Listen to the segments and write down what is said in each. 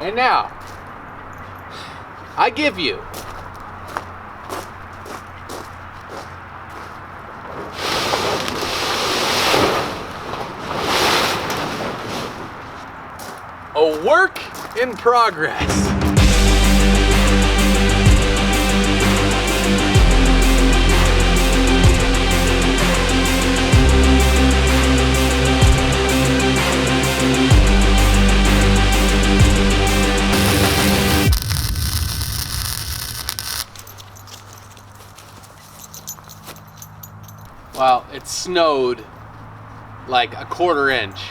And now, I give you a work in progress. Well, it snowed like a 1/4 inch,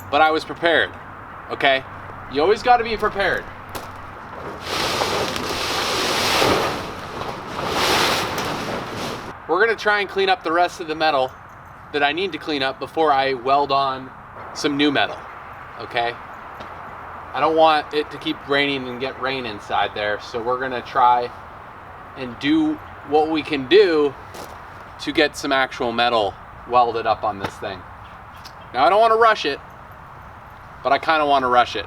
but I was prepared, okay? You always got to be prepared. We're gonna try and clean up the rest of the metal that I need to clean up before I weld on some new metal, okay? I don't want it to keep raining and get rain inside there, so we're gonna try and do what we can do to get some actual metal welded up on this thing. Now I don't want to rush it, but I kind of want to rush it.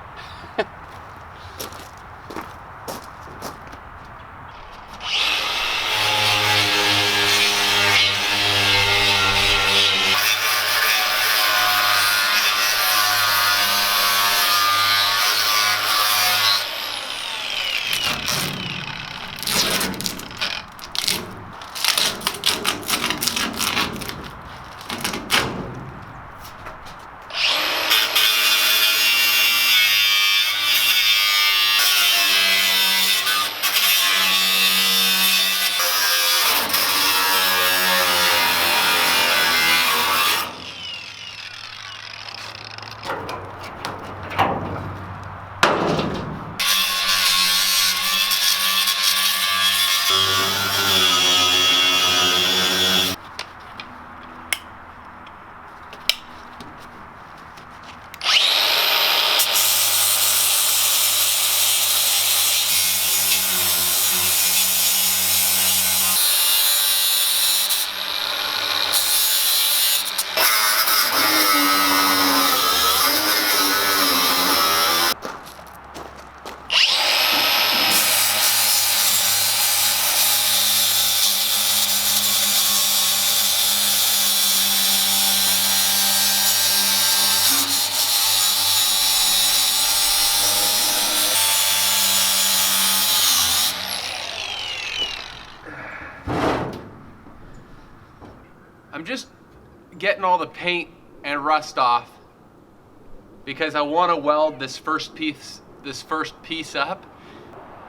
I'm just getting all the paint and rust off because I want to weld this first piece up,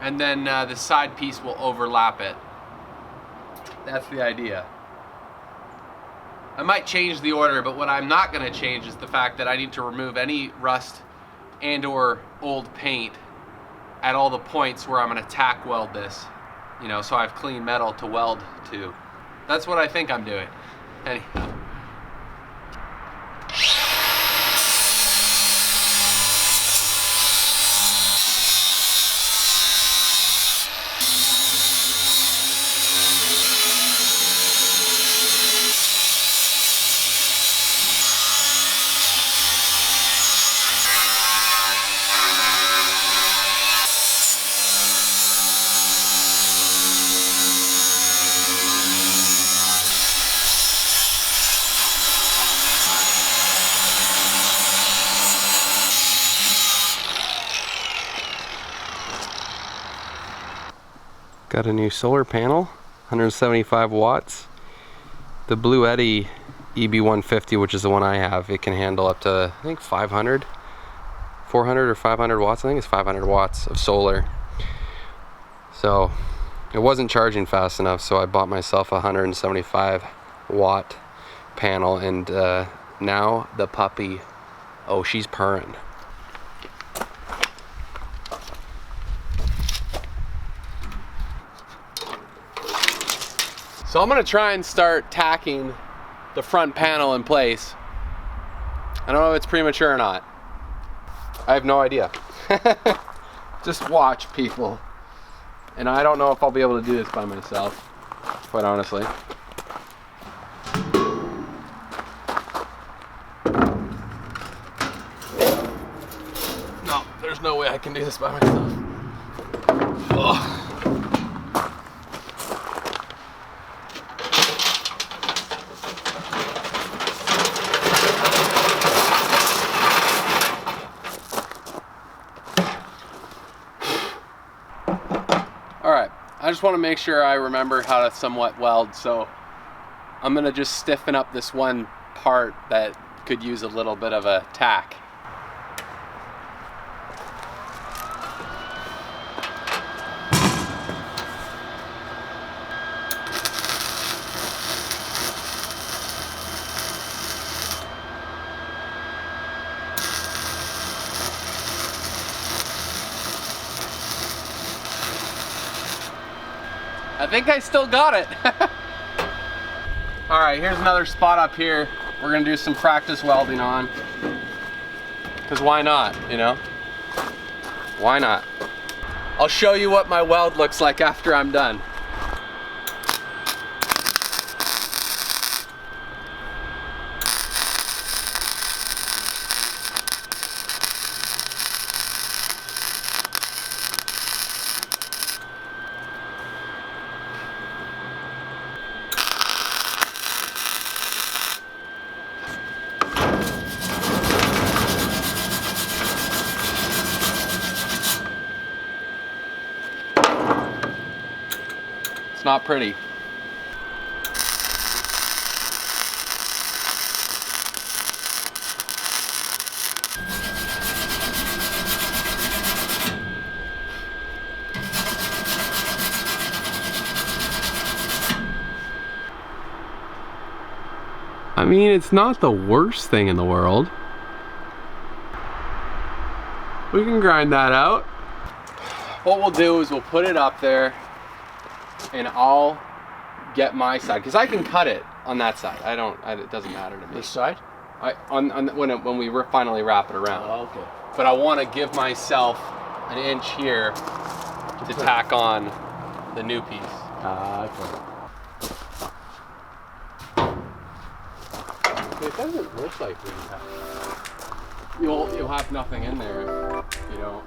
and then the side piece will overlap it. That's the idea. I might change the order, but what I'm not going to change is the fact that I need to remove any rust and or old paint at all the points where I'm going to tack weld this, you know, so I have clean metal to weld to. That's what I think I'm doing. Anyhow. Got a new solar panel, 175 watts. The Blue Eddy EB150, which is the one I have, it can handle up to, I think, 400 or 500 watts. I think it's 500 watts of solar. So it wasn't charging fast enough, so I bought myself a 175 watt panel, and now the puppy, oh, she's purring. So I'm gonna try and start tacking the front panel in place. I don't know if it's premature or not. I have no idea. Just watch, people. And I don't know if I'll be able to do this by myself, quite honestly. No, There's no way I can do this by myself. Oh. All right, I just want to make sure I remember how to somewhat weld, so I'm gonna just stiffen up this one part that could use a little bit of a tack. I think I still got it. All right, here's another spot up here we're gonna do some practice welding on. Because why not, you know? Why not? I'll show you what my weld looks like after I'm done. It's not pretty. I mean, it's not the worst thing in the world. We can grind that out. What we'll do is we'll put it up there and I'll get my side, because I can cut it on that side. It doesn't matter to me. This side? When we finally wrap it around. Oh, okay. But I want to give myself an inch here to tack on the new piece. Okay. It doesn't look like we have. You'll have nothing in there if you don't.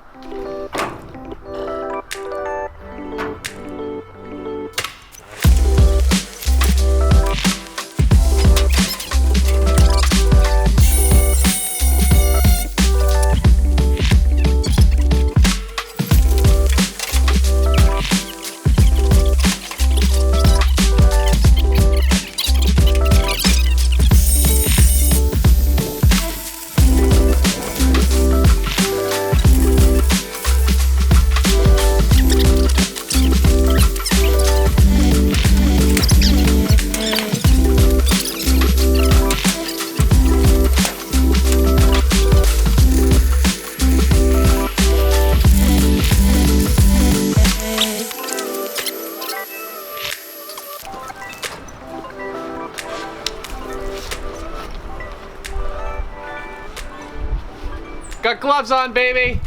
Got gloves on, baby.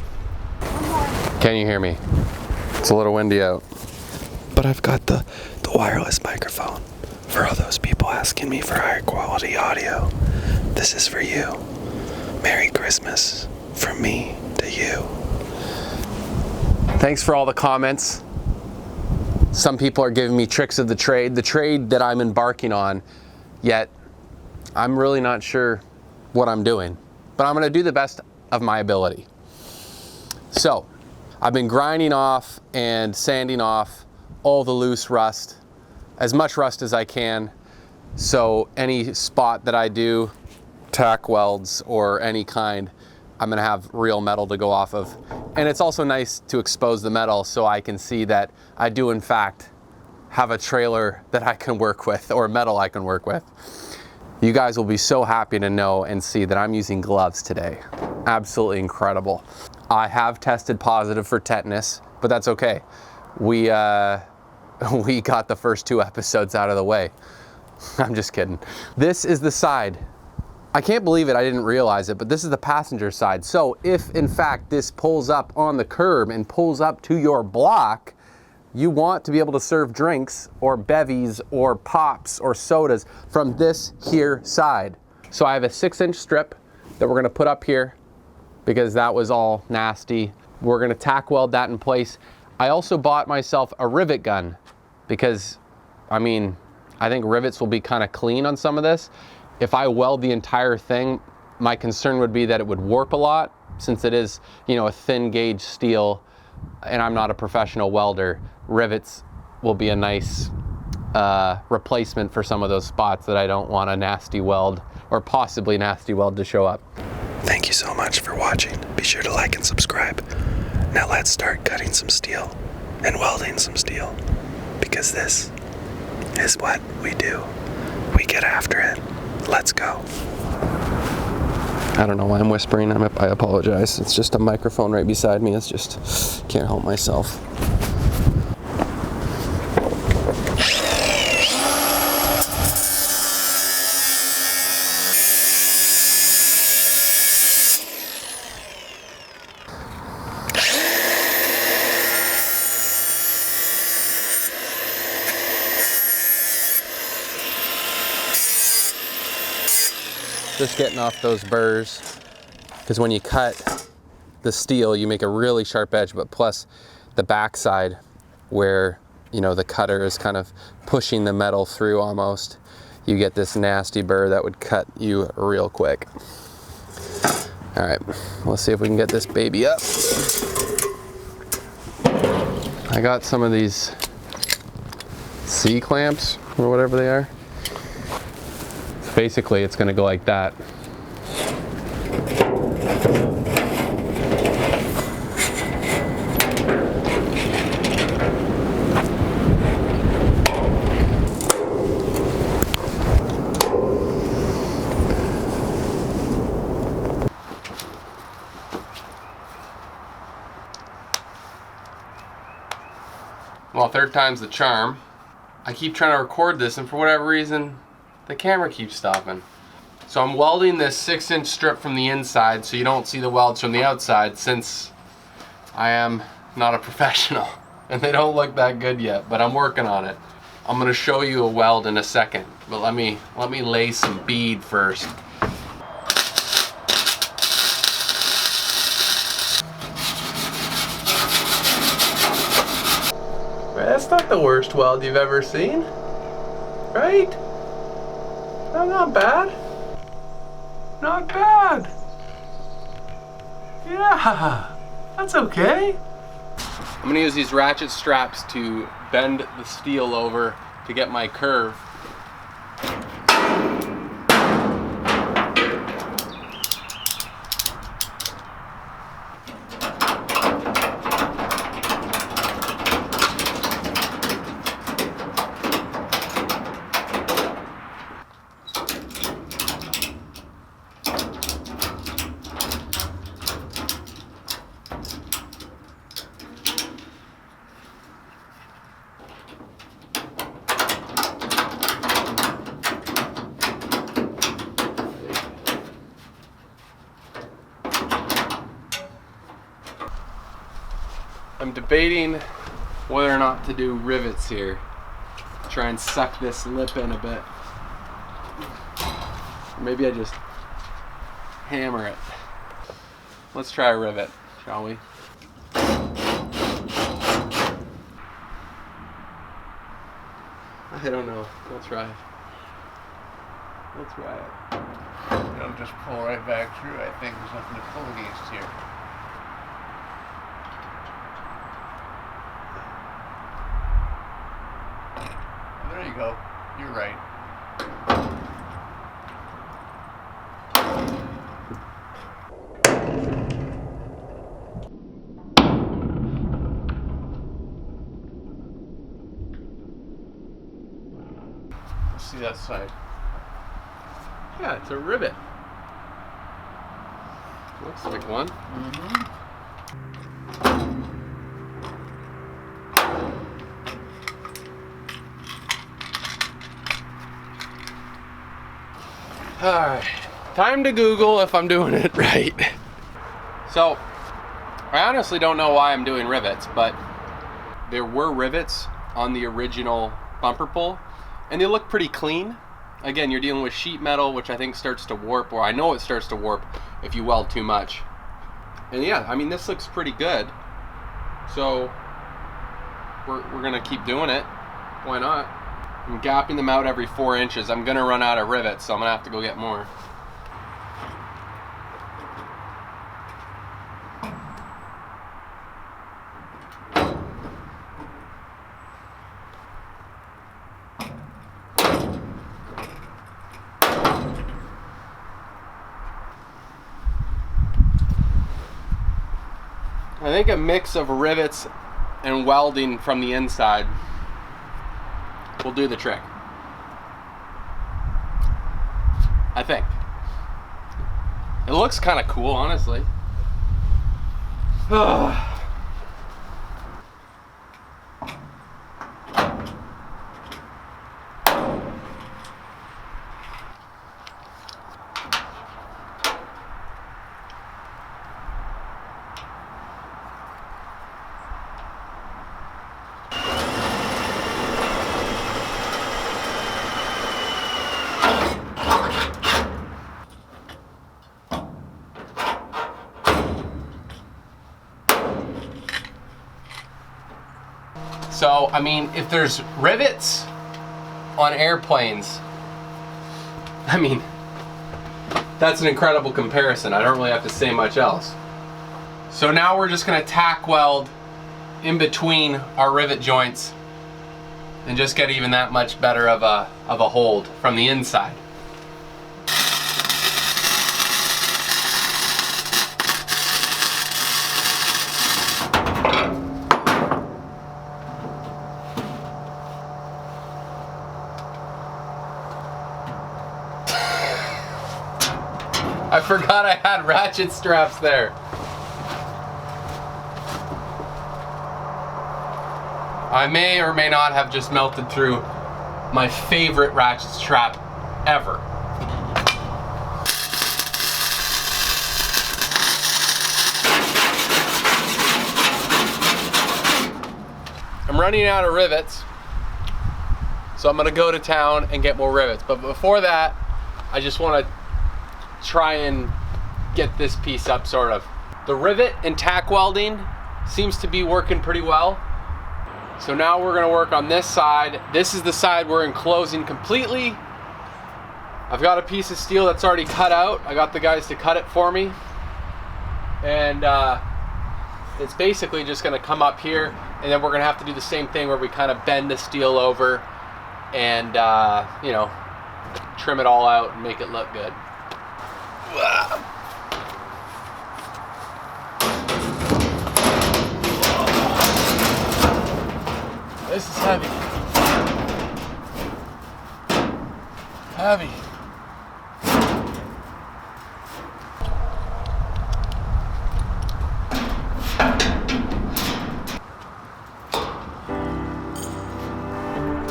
Can you hear me? It's a little windy out. But I've got the wireless microphone for all those people asking me for higher quality audio. This is for you. Merry Christmas from me to you. Thanks for all the comments. Some people are giving me tricks of the trade that I'm embarking on, yet I'm really not sure what I'm doing. But I'm gonna do the best of my ability. So, I've been grinding off and sanding off all the loose rust, as much rust as I can, so any spot that I do tack welds or any kind, I'm gonna have real metal to go off of. And it's also nice to expose the metal so I can see that I do in fact have a trailer that I can work with, or metal I can work with. You guys will be so happy to know and see that I'm using gloves today. Absolutely incredible. I have tested positive for tetanus, but that's okay. We got the first 2 episodes out of the way. I'm just kidding. This is the side. I can't believe it, I didn't realize it, but this is the passenger side. So if in fact this pulls up on the curb and pulls up to your block, you want to be able to serve drinks or bevies or pops or sodas from this here side. So I have a 6-inch strip that we're gonna put up here because that was all nasty. We're gonna tack weld that in place. I also bought myself a rivet gun because, I mean, I think rivets will be kind of clean on some of this. If I weld the entire thing, my concern would be that it would warp a lot, since it is, you know, a thin gauge steel and I'm not a professional welder. Rivets will be a nice replacement for some of those spots that I don't want a nasty weld or possibly nasty weld to show up. Thank you so much for watching. Be sure to like and subscribe. Now let's start cutting some steel and welding some steel, because this is what we do. We get after it. Let's go. I don't know why I'm whispering. I apologize. It's just a microphone right beside me. It's just, can't help myself. Just getting off those burrs, because when you cut the steel you make a really sharp edge, but plus the backside where, you know, the cutter is kind of pushing the metal through almost, you get this nasty burr that would cut you real quick. All right, let's see if we can get this baby up. I got some of these C-clamps or whatever they are. Basically, it's going to go like that. Well, third time's the charm. I keep trying to record this, and for whatever reason, the camera keeps stopping. So I'm welding this 6-inch strip from the inside so you don't see the welds from the outside, since I am not a professional and they don't look that good yet, but I'm working on it. I'm gonna show you a weld in a second, but let me lay some bead first. That's not the worst weld you've ever seen, right? No, not bad. Not bad. Yeah, that's okay. I'm gonna use these ratchet straps to bend the steel over to get my curve. I'm debating whether or not to do rivets here. Try and suck this lip in a bit. Or maybe I just hammer it. Let's try a rivet, shall we? I don't know. Let's try it. Let's try it. It'll just pull right back through. I think there's nothing to pull against here. There you go. You're right. Let's see that side. Yeah, it's a rivet. Looks like one. Alright, time to Google if I'm doing it right. So, I honestly don't know why I'm doing rivets, but there were rivets on the original bumper pull, and they look pretty clean. Again, you're dealing with sheet metal, which I think starts to warp, or I know it starts to warp if you weld too much. And yeah, I mean, this looks pretty good. So we're gonna keep doing it. Why not? I'm gapping them out every 4 inches. I'm gonna run out of rivets, so I'm gonna have to go get more. I think a mix of rivets and welding from the inside will do the trick. I think. It looks kind of cool, honestly. So, I mean, if there's rivets on airplanes, I mean, that's an incredible comparison. I don't really have to say much else. So now we're just gonna tack weld in between our rivet joints and just get even that much better of a hold from the inside. I forgot I had ratchet straps there. I may or may not have just melted through my favorite ratchet strap ever. I'm running out of rivets, so I'm gonna go to town and get more rivets. But before that, I just wanna try and get this piece up, sort of. The rivet and tack welding seems to be working pretty well. So now we're gonna work on this side. This is the side we're enclosing completely. I've got a piece of steel that's already cut out. I got the guys to cut it for me. And it's basically just gonna come up here, and then we're gonna have to do the same thing where we kind of bend the steel over and you know, trim it all out and make it look good. This is heavy. Heavy.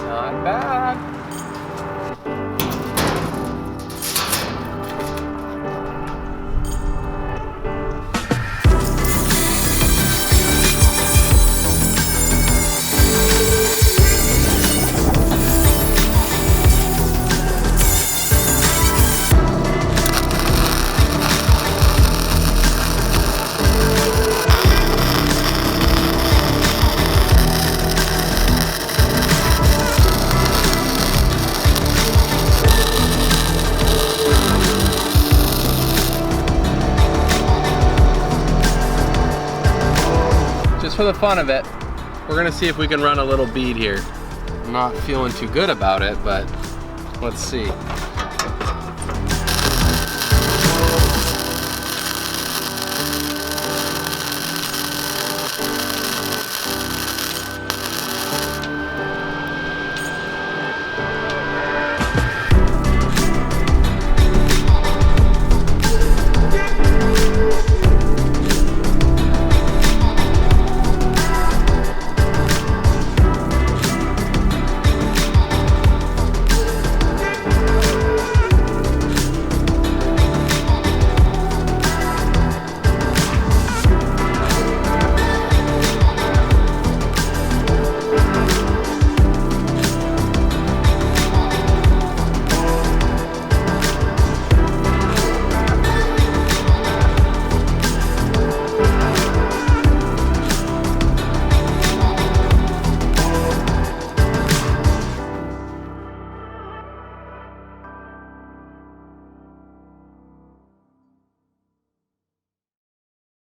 Not bad. Just for the fun of it, we're gonna see if we can run a little bead here. I'm not feeling too good about it, but let's see.